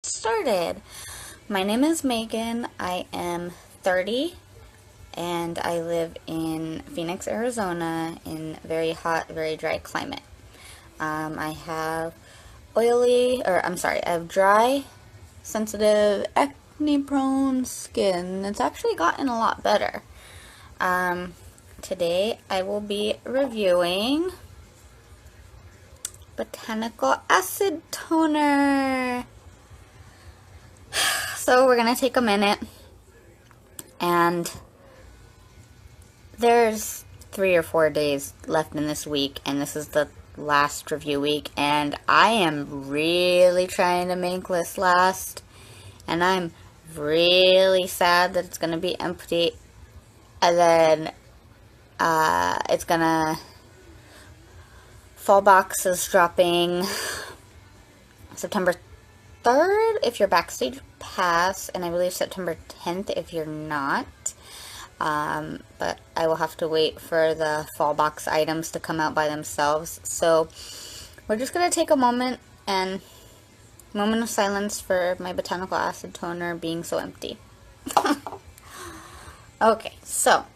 Started. My name is Megan. I am 30 and I live in Phoenix, Arizona in very hot, very dry climate. I have I have dry, sensitive, acne-prone skin. It's actually gotten a lot better. Today I will be reviewing Botanical Acid Toner. So we're going to take a minute, and there's 3 or 4 days left in this week, and this is the last review week, and I am really trying to make this last, and I'm really sad that it's going to be empty, and then it's going to, fall box is dropping September 3rd if you're backstage pass, and I believe September 10th if you're not. But I will have to wait for the fall box items to come out by themselves. So we're just going to take a moment of silence for my Botanical Acid Toner being so empty. Okay, so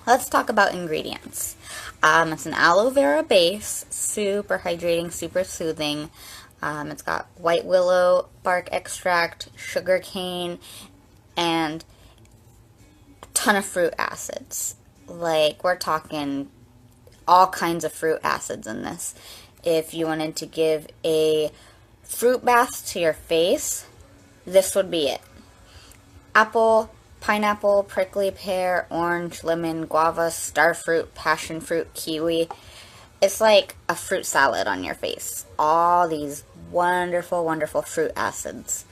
let's talk about ingredients. It's an aloe vera base, super hydrating, super soothing. It's got white willow bark extract, sugar cane, and a ton of fruit acids. Like, we're talking all kinds of fruit acids in this. If you wanted to give a fruit bath to your face, this would be it. Apple, pineapple, prickly pear, orange, lemon, guava, starfruit, passion fruit, kiwi. It's like a fruit salad on your face. All these wonderful, wonderful fruit acids.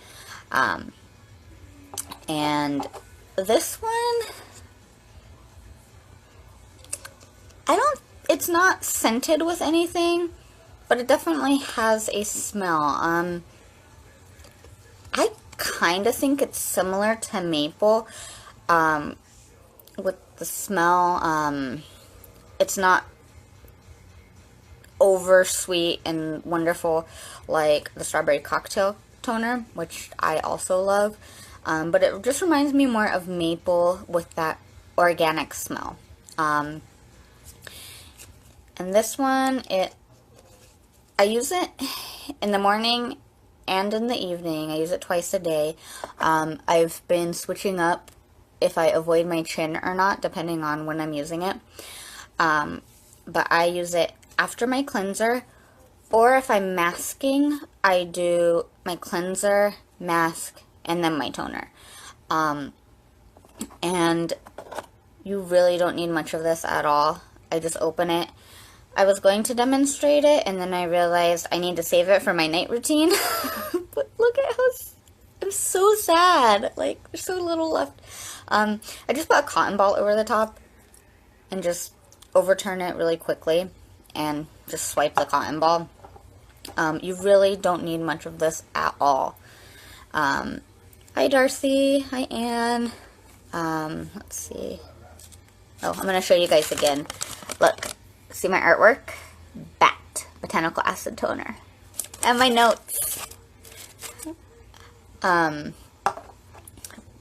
And this one, it's not scented with anything, but it definitely has a smell. I kind of think it's similar to maple, with the smell. It's not over sweet and wonderful like the strawberry cocktail toner, which I also love, but it just reminds me more of maple with that organic smell. And this one, I use it in the morning and in the evening. I use it twice a day. I've been switching up if I avoid my chin or not, depending on when I'm using it. But I use it after my cleanser, or if I'm masking, I do my cleanser, mask, and then my toner. And you really don't need much of this at all. I just open it. I was going to demonstrate it, and then I realized I need to save it for my night routine. But look at how, I'm so sad. Like, there's so little left. I just put a cotton ball over the top and just overturn it really quickly and just swipe the cotton ball. You really don't need much of this at all. Hi Darcy, hi Anne. Let's see. Oh, I'm going to show you guys again. Look, see my artwork? Bat, Botanical Acid Toner. And my notes.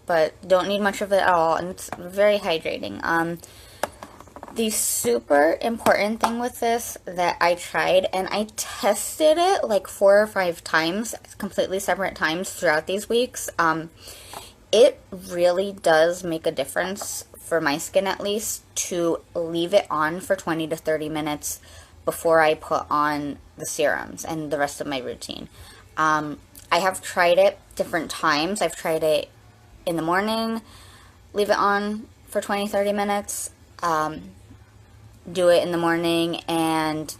But don't need much of it at all, and it's very hydrating. The super important thing with this that I tried, and I tested it like 4 or 5 times, completely separate times throughout these weeks. It really does make a difference, for my skin at least, to leave it on for 20 to 30 minutes before I put on the serums and the rest of my routine. I have tried it different times. I've tried it in the morning, leave it on for 20-30 minutes, do it in the morning, and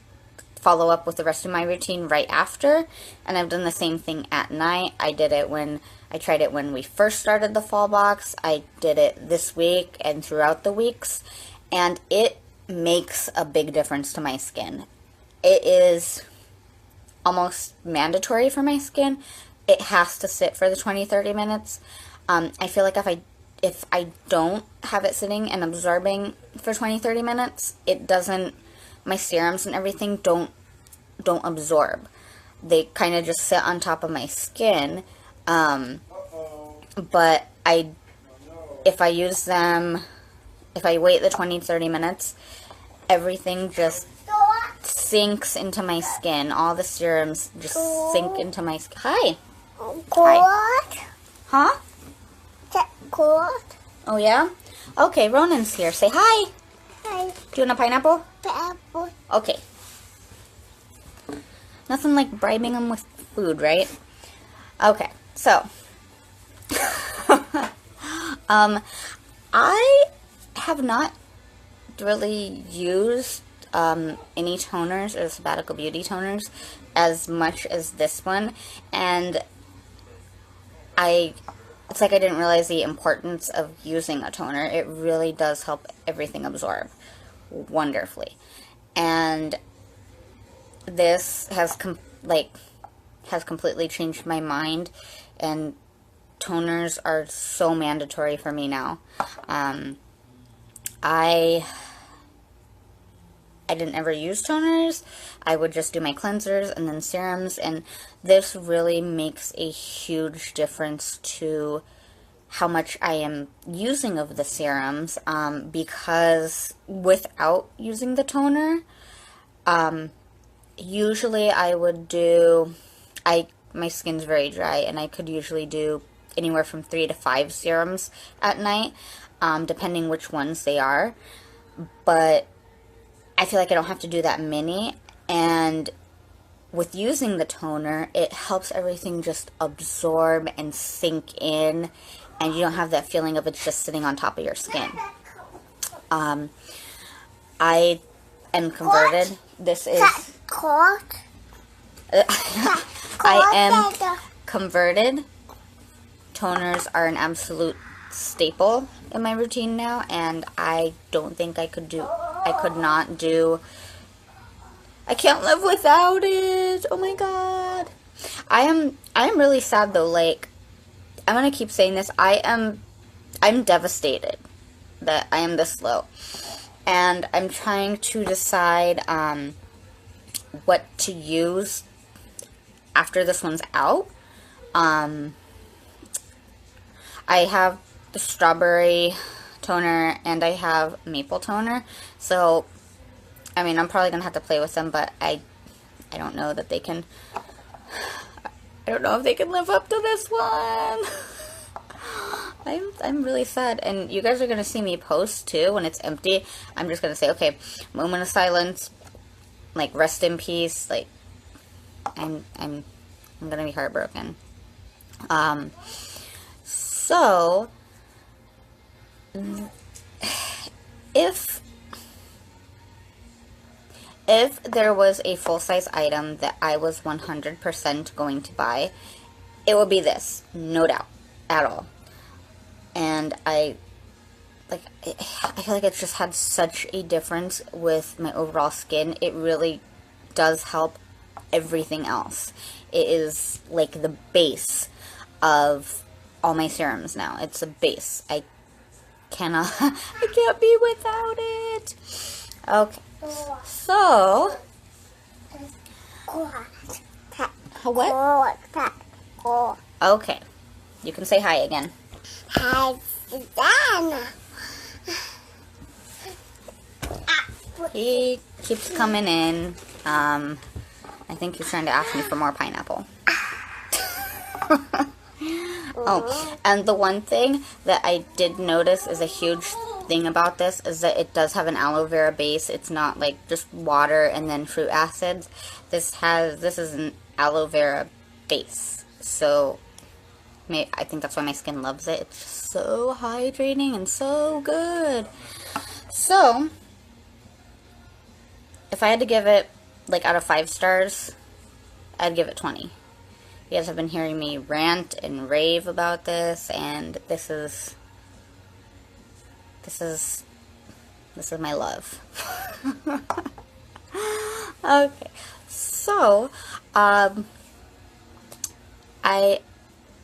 follow up with the rest of my routine right after. And I've done the same thing at night. I tried it when we first started the fall box. I did it this week and throughout the weeks, and it makes a big difference to my skin. It is almost mandatory for my skin. It has to sit for the 20-30 minutes. I feel like if I don't have it sitting and absorbing for 20-30 minutes, it doesn't, my serums and everything don't absorb. They kind of just sit on top of my skin, But if I use them, if I wait the 20-30 minutes, everything just sinks into my skin. All the serums just sink into my skin. Hi. Quot. Huh? Quot. Oh, yeah? Okay, Ronan's here. Say hi. Hi. Do you want a pineapple? Apple. Okay. Nothing like bribing them with food, right? Okay, so. I have not really used any toners or Sabbatical Beauty toners as much as this one, and it's like I didn't realize the importance of using a toner. It really does help everything absorb wonderfully, and this has completely changed my mind, and toners are so mandatory for me now. I didn't ever use toners. I would just do my cleansers and then serums, and this really makes a huge difference to how much I am using of the serums, because without using the toner, usually I would do, my skin's very dry, and I could usually do anywhere from 3 to 5 serums at night, depending which ones they are, but I feel like I don't have to do that many, and with using the toner, it helps everything just absorb and sink in, and you don't have that feeling of it's just sitting on top of your skin. I am converted. This is... Quot. I am converted. Toners are an absolute staple in my routine now, and I don't think I could not do, I can't live without it. Oh my god. I am really sad though. Like, I'm gonna keep saying this. I'm devastated that I am this low, and I'm trying to decide what to use after this one's out. I have the strawberry toner and I have maple toner, so I mean, I'm probably gonna have to play with them, but I don't know that they can, I don't know if they can live up to this one. I'm really sad, and you guys are gonna see me post too when it's empty. I'm just gonna say, okay, moment of silence, like rest in peace. Like, I'm gonna be heartbroken. So if there was a full-size item that I was 100% going to buy, it would be this, no doubt at all. And I feel like it's just had such a difference with my overall skin. It really does help everything else. It is like the base of all my serums now. It's a base. I can't be without it. Okay. So, what? Okay. You can say hi again. Hi, Susanna. He keeps coming in. I think he's trying to ask me for more pineapple. Oh, and the one thing that I did notice is a huge thing about this is that it does have an aloe vera base. It's not like just water and then fruit acids. This is an aloe vera base. So I think that's why my skin loves it. It's just so hydrating and so good. So if I had to give it, like, out of 5 stars, I'd give it 20. You guys have been hearing me rant and rave about this, and this is my love. Okay, so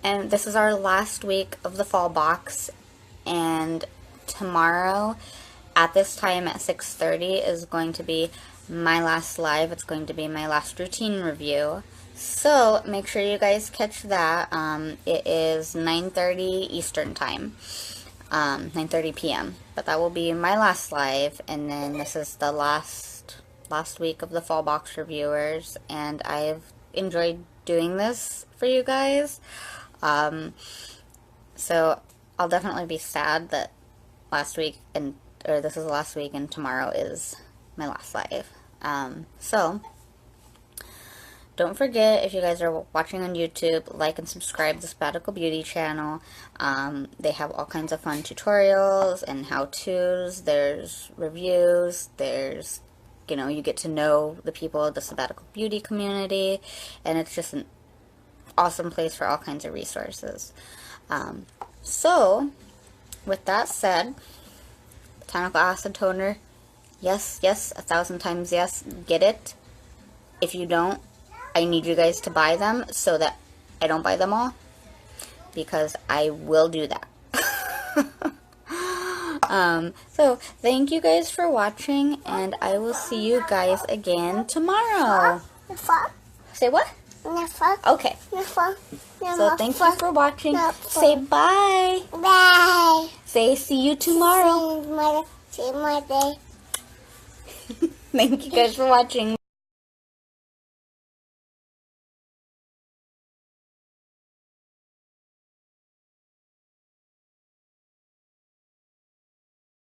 this is our last week of the fall box, and tomorrow at this time at 6:30 is going to be my last live. It's going to be my last routine review. So make sure you guys catch that. It is 9:30 Eastern time, 9:30 p.m. But that will be my last live, and then this is the last week of the fall box reviewers, and I've enjoyed doing this for you guys. So I'll definitely be sad that this is the last week and tomorrow is my last live. So don't forget, if you guys are watching on YouTube, like and subscribe to the Sabbatical Beauty channel. They have all kinds of fun tutorials and how-tos. There's reviews. There's, you get to know the people of the Sabbatical Beauty community. And it's just an awesome place for all kinds of resources. So, with that said, Botanical Acid Toner, yes, 1,000 times yes, get it. If you don't, I need you guys to buy them so that I don't buy them all, because I will do that. So thank you guys for watching, and I will see you guys again tomorrow. Say what? Okay. So thank you for watching. Say bye. Bye. Say see you tomorrow. See you Monday. Thank you guys for watching.